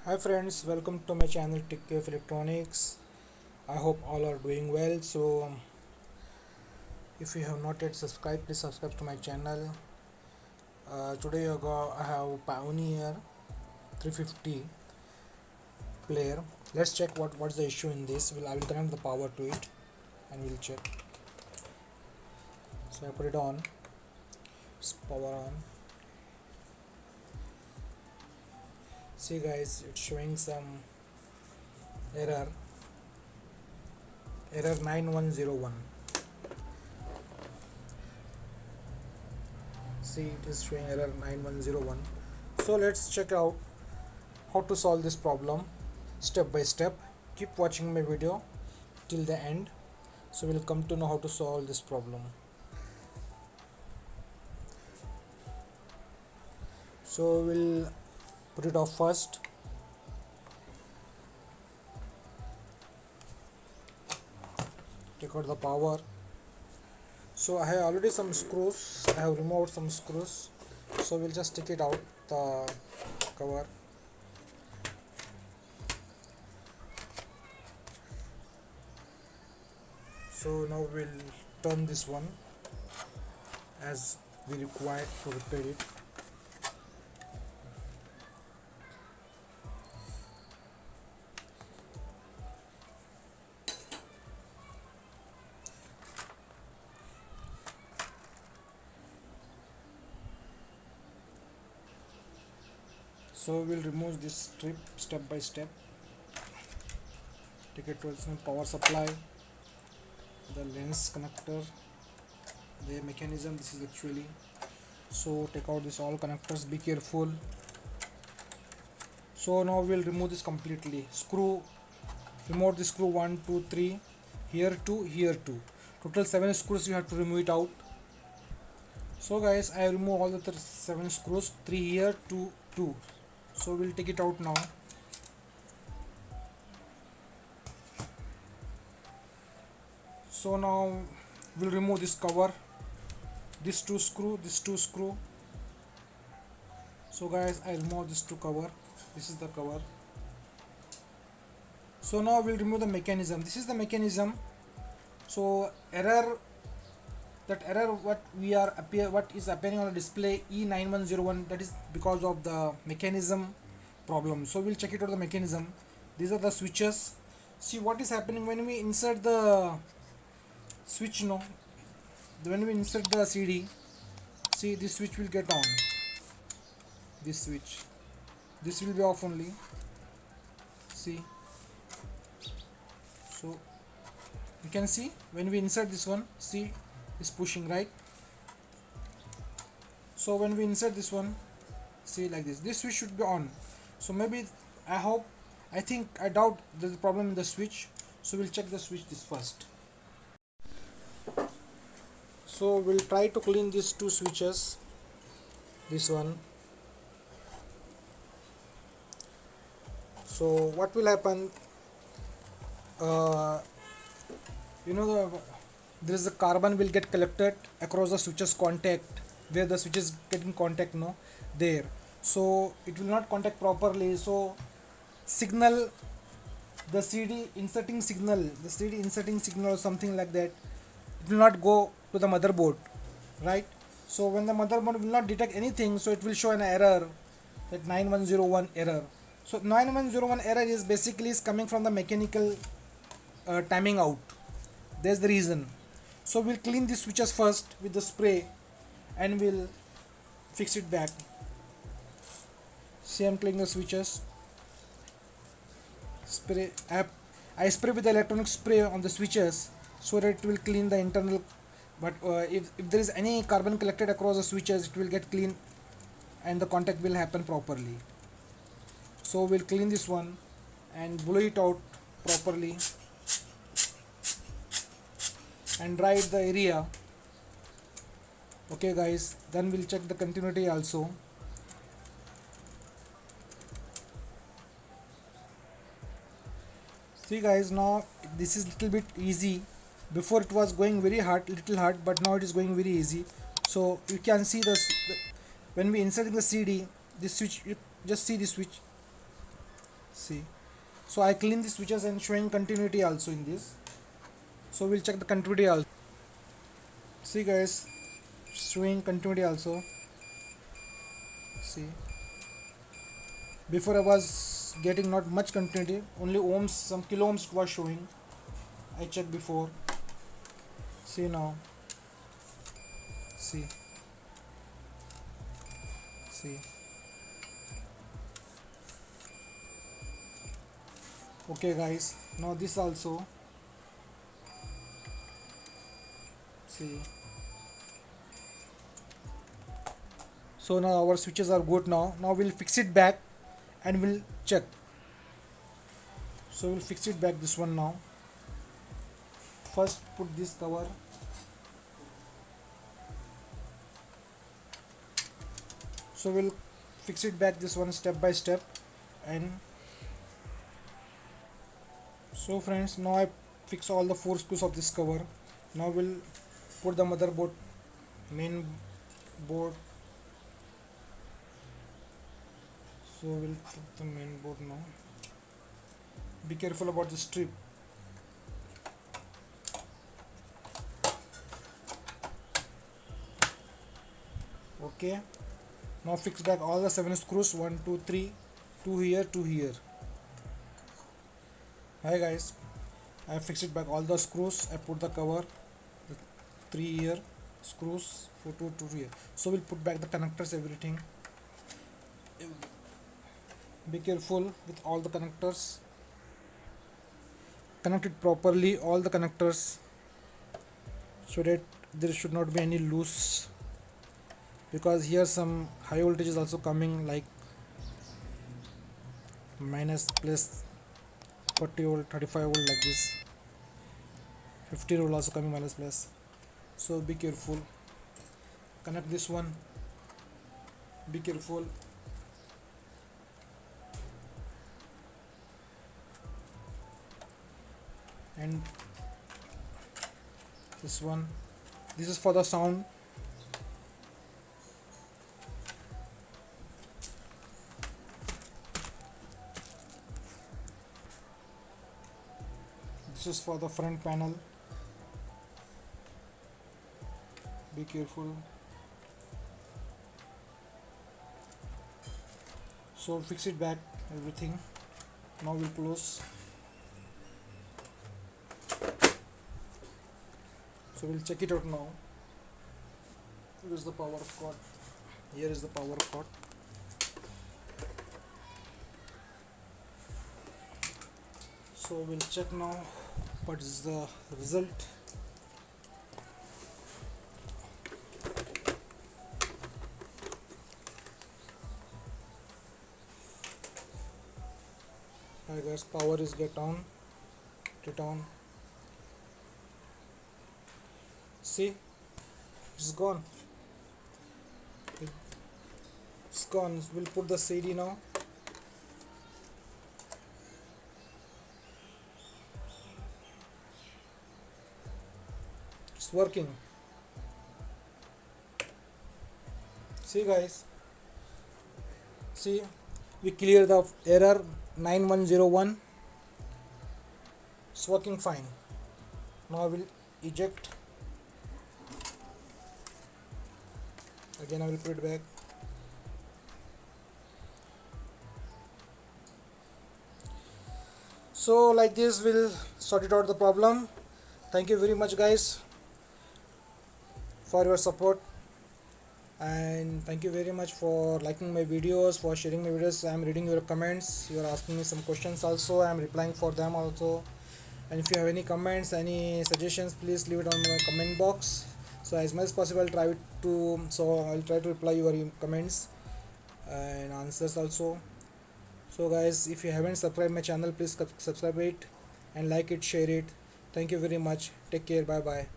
Hi friends, welcome to my channel Tech Electronics. I hope all are doing well. If you have not yet subscribed, please subscribe to my channel. Today I have Pioneer 350 player. Let's check what's the issue in this. I will connect the power to it and we'll check. So I put it on. It's power on. See guys, it's showing some error. Error 9101. See, it is showing error 9101. So let's check out how to solve this problem step by step. Keep watching my video till the end, so we'll come to know how to solve this problem. So we'll put it off first. Take out the power. So I have already some screws. I have removed some screws, so we'll just take it out the cover. So now we'll turn this one as we require to repair it. So we'll remove this strip step by step. Take it to its power supply, the lens connector, the mechanism. This is actually. So take out this all connectors. Be careful. So now we'll remove this completely. Remove the screw 1, 2, 3. Here 2, here 2. Total 7 screws you have to remove it out. So guys, I remove all the 7 screws. 3 here, 2, 2. So we'll take it out now. So now we'll remove this cover, this 2 screw, this 2 screw. So guys, I remove this 2 cover. This is the cover. So now we'll remove the mechanism. This is the mechanism. So what is appearing on the display E-9101, that is because of the mechanism problem. So we'll check it out the mechanism. These are the switches. See what is happening when we insert the switch. When we insert the CD, see, this switch will get on. This switch, this will be off only. See, so you can see when we insert this one, see, is pushing, right? So when we insert this one, see, like this switch should be on. So maybe, I doubt there's a problem in the switch. So we'll check the switch this first. So we'll try to clean these 2 switches. This one. So what will happen? There is a carbon will get collected across the switches contact, where the switch is getting contact there. So it will not contact properly. So signal, the CD inserting signal or something like that, it will not go to the motherboard, right? So when the motherboard will not detect anything, so it will show an error, that 9101 error. So 9101 error is basically coming from the mechanical timing out. There's the reason. So we'll clean the switches first with the spray and we'll fix it back. See, I'm cleaning the switches. I spray with the electronic spray on the switches so that it will clean the internal. But if there is any carbon collected across the switches, it will get clean and the contact will happen properly. So we'll clean this one and blow it out properly and dry the area. Okay guys, then we'll check the continuity also. See guys, now this is little bit easy. Before it was going very little hard, but now it is going very easy. So you can see when we insert the CD, this switch, you just see this switch, See, so I clean the switches and showing continuity also in this. So we'll check the continuity also. See guys, showing continuity also. See, before I was getting not much continuity, only ohms, some kilo ohms was showing. I checked before. See now. See. See. Okay guys, now this also. See. So now our switches are good now. Now we'll fix it back and we'll check. So we'll fix it back this one now. First put this cover. So we'll fix it back this one step by step. And so friends, now I fix all the 4 screws of this cover. Now we'll put the motherboard, main board. So we'll put the main board now. Be careful about the strip. Okay, now fix back all the 7 screws, 1 2 3, 2 here, 2 here. Hi guys, I fixed it back all the screws. I put the cover, the 3 here screws, 4 2 here. So we'll put back the connectors, everything. Be careful with all the connectors. Connect it properly, all the connectors, so that there should not be any loose, because here some high voltage is also coming, like minus plus 40 volt, 35 volt, like this. 50 volt also coming minus plus. So be careful. Connect this one. Be careful. And this one, this is for the sound. This is for the front panel. Be careful. So fix it back, everything. Now we'll close. So we'll check it out now. Here is the power cord. Here is the power cord. So we'll check now what is the result. Hi guys, power is get on. See, it's gone. It's gone. We'll put the CD now. It's working. See guys. See, we clear the error 9101. It's working fine. Now I will eject. Again I will put it back. So like this we'll sort it out the problem. Thank you very much guys for your support, and thank you very much for liking my videos, for sharing my videos. I am reading your comments. You are asking me some questions also. I am replying for them also. And if you have any comments, any suggestions, please leave it on my comment box. So as much as possible I'll try to reply your comments and answers also. So guys, if you haven't subscribed my channel, please subscribe it and like it, share it. Thank you very much. Take care. Bye bye.